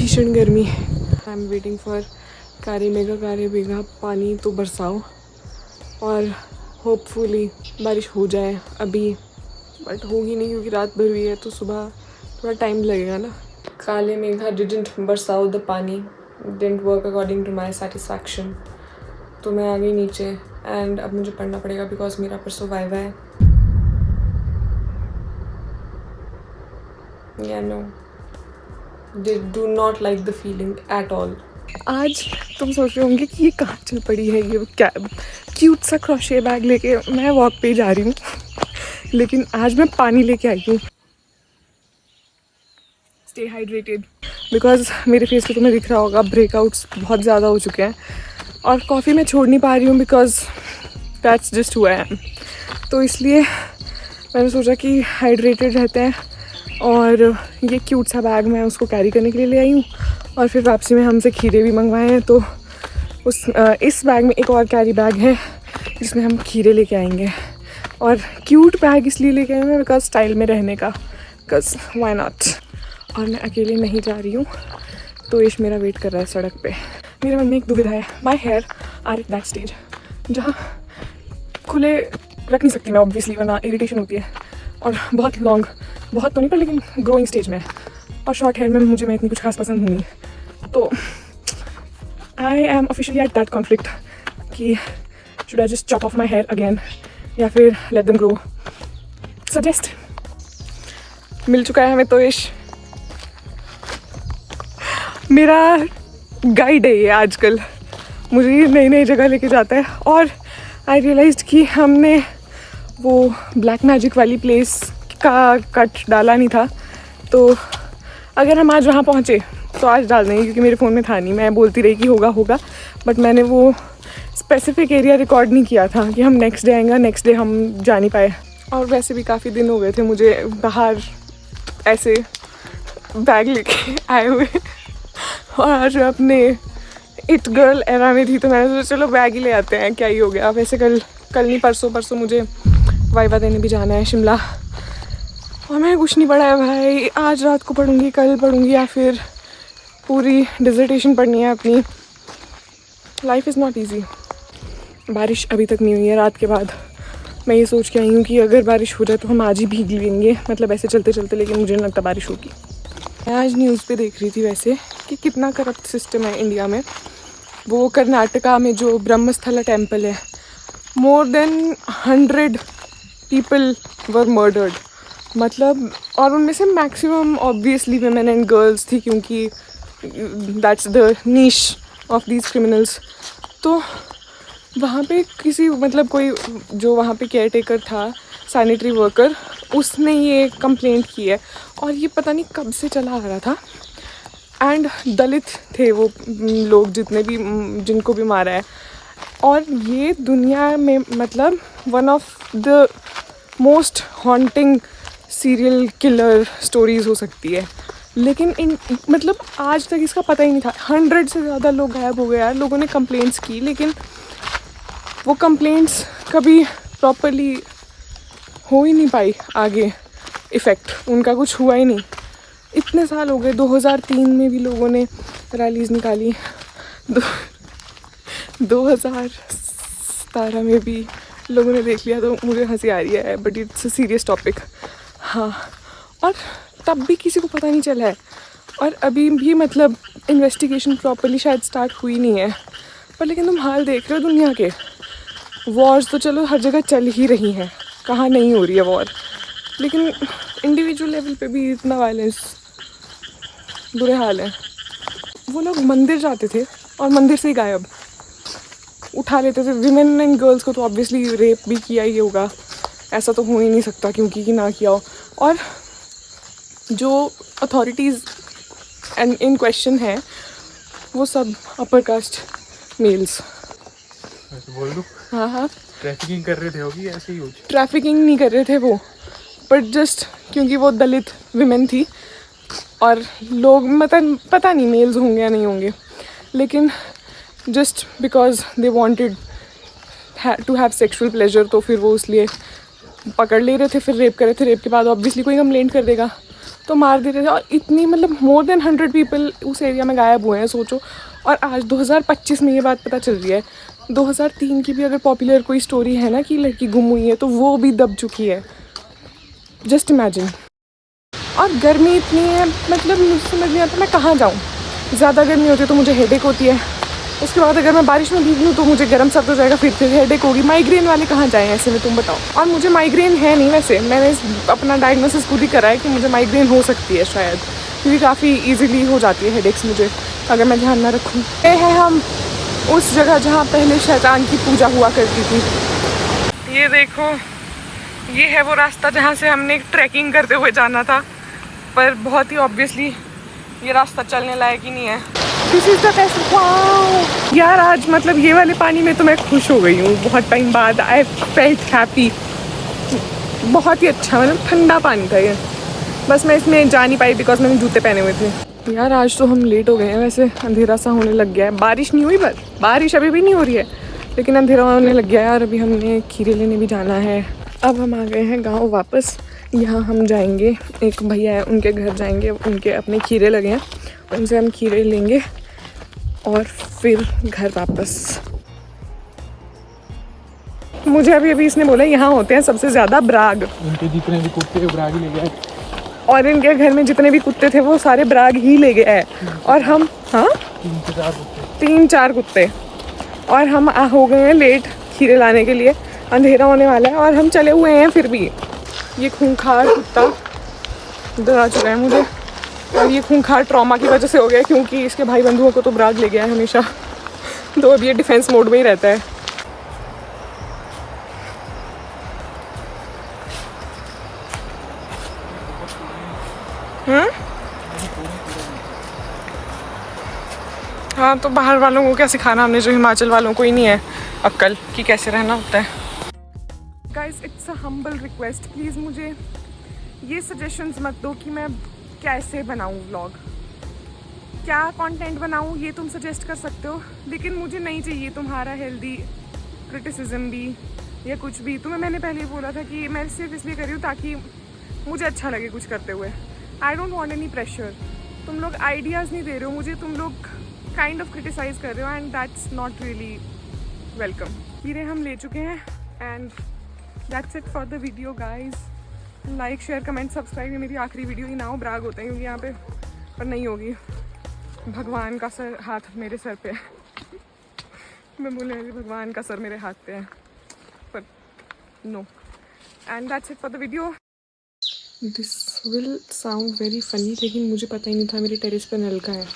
भीषण गर्मी। I am waiting for कार्य मेगा पानी तो बरसाओ और होपफुली बारिश हो जाए अभी, बट होगी नहीं क्योंकि रात भर हुई है तो सुबह थोड़ा टाइम लगेगा ना। काले मेघा डिडंट बरसाओ द पानी, didn't work according to my satisfaction, तो मैं आ गई नीचे एंड अब मुझे पढ़ना पड़ेगा बिकॉज मेरा परसों वाइवा है। या no, they do not like the feeling at all. आज तुम सोच रहे होंगे कि ये कहाँ चल पड़ी है, ये कैब क्यूट सा क्रोशे बैग लेके मैं वॉक पे जा रही हूँ लेकिन आज मैं पानी लेके आई हूँ। स्टे हाइड्रेटेड बिकॉज मेरे फेस पे तुम्हें दिख रहा होगा ब्रेकआउट्स बहुत ज़्यादा हो चुके हैं और कॉफ़ी मैं छोड़ नहीं पा रही हूँ because that's just who I am. तो इसलिए मैंने सोचा कि हाइड्रेटेड रहते हैं और ये क्यूट सा बैग मैं उसको कैरी करने के लिए ले आई हूँ। और फिर वापसी में हमसे खीरे भी मंगवाए हैं तो इस बैग में एक और कैरी बैग है जिसमें हम खीरे लेके आएंगे। और क्यूट बैग इसलिए लेके आए हैं बिकॉज स्टाइल में रहने का, बिकॉज व्हाई नॉट। और मैं अकेले नहीं जा रही हूँ तो यश मेरा वेट कर रहा है सड़क पे। मेरे मन में एक दुविधा है, my hair are at that stage जहाँ खुले रख नहीं सकती मैं ऑब्वियसली, वरना इरिटेशन होती है। और बहुत लॉन्ग, बहुत तो नहीं पर लेकिन ग्रोइंग स्टेज में है। और शॉर्ट हेयर में मैं इतनी कुछ खास पसंद नहीं, तो I am officially at that conflict कि should I just chop off my hair again या फिर लेट देम ग्रो। सजेस्ट। मिल चुका है हमें तो यश, मेरा गाइड है ये आजकल, मुझे नई नई जगह लेके जाता है। और आई रियलाइज्ड कि हमने वो ब्लैक मैजिक वाली प्लेस का कट डाला नहीं था, तो अगर हम आज वहाँ पहुँचे तो आज डाल देंगे क्योंकि मेरे फ़ोन में था नहीं। मैं बोलती रही कि होगा होगा, बट मैंने वो स्पेसिफिक एरिया रिकॉर्ड नहीं किया था कि हम नेक्स्ट डे आएंगे, नेक्स्ट डे हम जा नहीं पाए। और वैसे भी काफ़ी दिन हो गए थे मुझे बाहर ऐसे बैग लेके आए हुए और आज मैं अपने इट गर्ल एरा में थी तो मैंने सोचा चलो बैग ही ले आते हैं, क्या ही हो गया। वैसे कल नहीं परसों मुझे वाइवा देने भी जाना है शिमला और मैंने कुछ नहीं पढ़ा है भाई। आज रात को पढ़ूंगी, कल पढ़ूंगी या फिर पूरी डिसर्टेशन पढ़नी है अपनी। Life is not easy. बारिश अभी तक नहीं हुई है रात के बाद। मैं ये सोच के आई हूँ कि अगर बारिश हो जाए तो हम आज ही भीग लेंगे, मतलब ऐसे चलते चलते, लेकिन मुझे नहीं लगता बारिश होगी। मैं आज न्यूज़ पे देख रही थी वैसे कि कितना करप्ट सिस्टम है इंडिया में। वो कर्नाटका में जो ब्रह्मस्थला टेम्पल है, more than 100 people were murdered, मतलब, और उनमें से maximum obviously women and girls थी क्योंकि that's the niche of these criminals. तो वहाँ पे किसी, मतलब कोई जो वहाँ पे केयर टेकर था, सैनिटरी वर्कर, उसने ये कंप्लेंट की है और ये पता नहीं कब से चला आ रहा था। एंड दलित थे वो लोग जितने भी, जिनको भी मारा है। और ये दुनिया में मतलब one of the most haunting serial killer stories हो सकती है, लेकिन मतलब आज तक इसका पता ही नहीं था। 100 से ज़्यादा लोग गायब हो गए यार। लोगों ने कंप्लेंट्स की लेकिन वो कंप्लेंट्स कभी प्रॉपरली हो ही नहीं पाई आगे, इफ़ेक्ट उनका कुछ हुआ ही नहीं। इतने साल हो गए, 2003 में भी लोगों ने रैलीज़ निकाली, 2017 में भी लोगों ने देख लिया, तो मुझे हंसी आ रही है but it's a serious topic. हाँ, और तब भी किसी को पता नहीं चला है और अभी भी मतलब इन्वेस्टिगेशन प्रॉपरली शायद स्टार्ट हुई नहीं है। पर लेकिन तुम हाल देख रहे हो दुनिया के, वॉर्स तो चलो हर जगह चल ही रही हैं, कहाँ नहीं हो रही है वॉर, लेकिन इंडिविजुअल लेवल पे भी इतना वायलेंस, बुरे हाल है। वो लोग मंदिर जाते थे और मंदिर से ही गायब, उठा लेते थे। विमेन एंड गर्ल्स को तो ऑब्वियसली रेप भी किया ही होगा, ऐसा तो हो ही नहीं सकता क्योंकि कि ना किया हो। और जो अथॉरिटीज़ एंड इन क्वेश्चन है वो सब अपर कास्ट मेल्स। बोल दूँ? हाँ, ट्रैफिकिंग कर रहे थे, होगी ऐसे ही। ट्रैफिकिंग नहीं कर रहे थे वो, बट जस्ट क्योंकि वो दलित विमेन थी और लोग मतलब पता नहीं मेल्स होंगे या नहीं होंगे, लेकिन just because they wanted to have sexual pleasure, तो फिर वो इसलिए पकड़ ले रहे थे, फिर रेप कर रहे थे। रेप के बाद ऑब्वियसली कोई कंप्लेंट कर देगा, तो मार दे रहे थे, और इतनी मतलब मोर देन 100 पीपल उस एरिया में गायब हुए हैं, सोचो। और आज 2025 में ये बात पता चल रही है। 2003 की भी अगर पॉपुलर कोई स्टोरी है ना कि लड़की गुम हुई है, तो वो भी दब चुकी है। Just imagine. और गर्मी इतनी है, मतलब मुझे समझ नहीं आता मैं कहाँ जाऊँ। ज़्यादा गर्मी होती है तो मुझे हेडेक होती है, उसके बाद अगर मैं बारिश में भीग लूँ तो मुझे गर्म सर्द हो जाएगा, फिर हेडेक होगी। माइग्रेन वाले कहाँ जाएँ ऐसे में, तुम बताओ। और मुझे माइग्रेन है नहीं, वैसे मैंने अपना डायग्नोसिस खुद ही करा है कि मुझे माइग्रेन हो सकती है शायद, क्योंकि काफ़ी ईजिली हो जाती है हेडेक्स मुझे, अगर मैं ध्यान ना रखूँ। ये है हम उस जगह जहाँ पहले शैतान की पूजा हुआ करती थी। ये देखो, ये है वो रास्ता जहाँ से हमने ट्रैकिंग करते हुए जाना था, पर बहुत ही ऑब्वियसली ये रास्ता चलने लायक ही नहीं है। This is the best. Wow यार, आज मतलब ये वाले पानी में तो मैं खुश हो गई हूँ बहुत टाइम बाद। आई फेल्ट हैप्पी, बहुत ही अच्छा, मतलब ठंडा पानी था ये। बस मैं इसमें जा नहीं पाई बिकॉज मैंने जूते पहने हुए थे। यार आज तो हम लेट हो गए हैं, वैसे अंधेरा सा होने लग गया है। बारिश नहीं हुई, पर बारिश अभी भी नहीं हो रही है, लेकिन अंधेरा होने लग गया है यार। अभी हमने खीरे लेने भी जाना है। अब हम आ गए हैं गाँव वापस। यहाँ हम जाएंगे, एक भैया है उनके घर जाएंगे, उनके अपने खीरे लगे हैं, उनसे हम खीरे लेंगे और फिर घर वापस। मुझे अभी इसने बोला यहाँ होते हैं सबसे ज़्यादा ब्राग, उनके जितने भी कुत्ते ब्राग ही ले गए, और इनके घर में जितने भी कुत्ते थे वो सारे ब्राग ही ले गए हैं। और हम, हाँ 3-4 कुत्ते, और हम हो गए हैं लेट खीरे लाने के लिए। अंधेरा होने वाला है और हम चले हुए हैं, फिर भी ये खूंखार कुत्ता डरा चुका है मुझे। और ये खूंखार ट्रॉमा की वजह से हो गया, क्योंकि इसके भाई बंधुओं को तो ब्राग ले गया है हमेशा, तो अब ये डिफेंस मोड में ही रहता है। हाँ, तो बाहर वालों को क्या सिखाना हमने, जो हिमाचल वालों को ही नहीं है अक्ल कि कैसे रहना होता है। Guys, it's a humble request, please मुझे ये सजेशंस मत दो कि मैं कैसे बनाऊँ व्लॉग, क्या कंटेंट बनाऊँ, ये तुम सजेस्ट कर सकते हो, लेकिन मुझे नहीं चाहिए तुम्हारा हेल्दी क्रिटिसिज्म भी या कुछ भी। तुम्हें मैंने पहले ही बोला था कि मैं सिर्फ इसलिए कर रही हूँ ताकि मुझे अच्छा लगे कुछ करते हुए। I don't want any pressure. तुम लोग आइडियाज़ नहीं दे रहे हो मुझे, तुम लोग काइंड ऑफ क्रिटिसाइज़ कर रहे हो, and that's not really welcome. खीरे हम ले चुके हैं, and that's it for the video guys. Like, share, comment, subscribe. ये मेरी आखिरी वीडियो ही ना हो, ब्राग होते हैं क्योंकि यहाँ पे, पर नहीं होगी। भगवान का सर हाथ मेरे सर पे है। मैं बोल रही हूँ भगवान का सर मेरे हाथ पे है, पर no. And that's it for the video. This will sound very funny, लेकिन मुझे पता ही नहीं था मेरे टेरेस पे नल का है।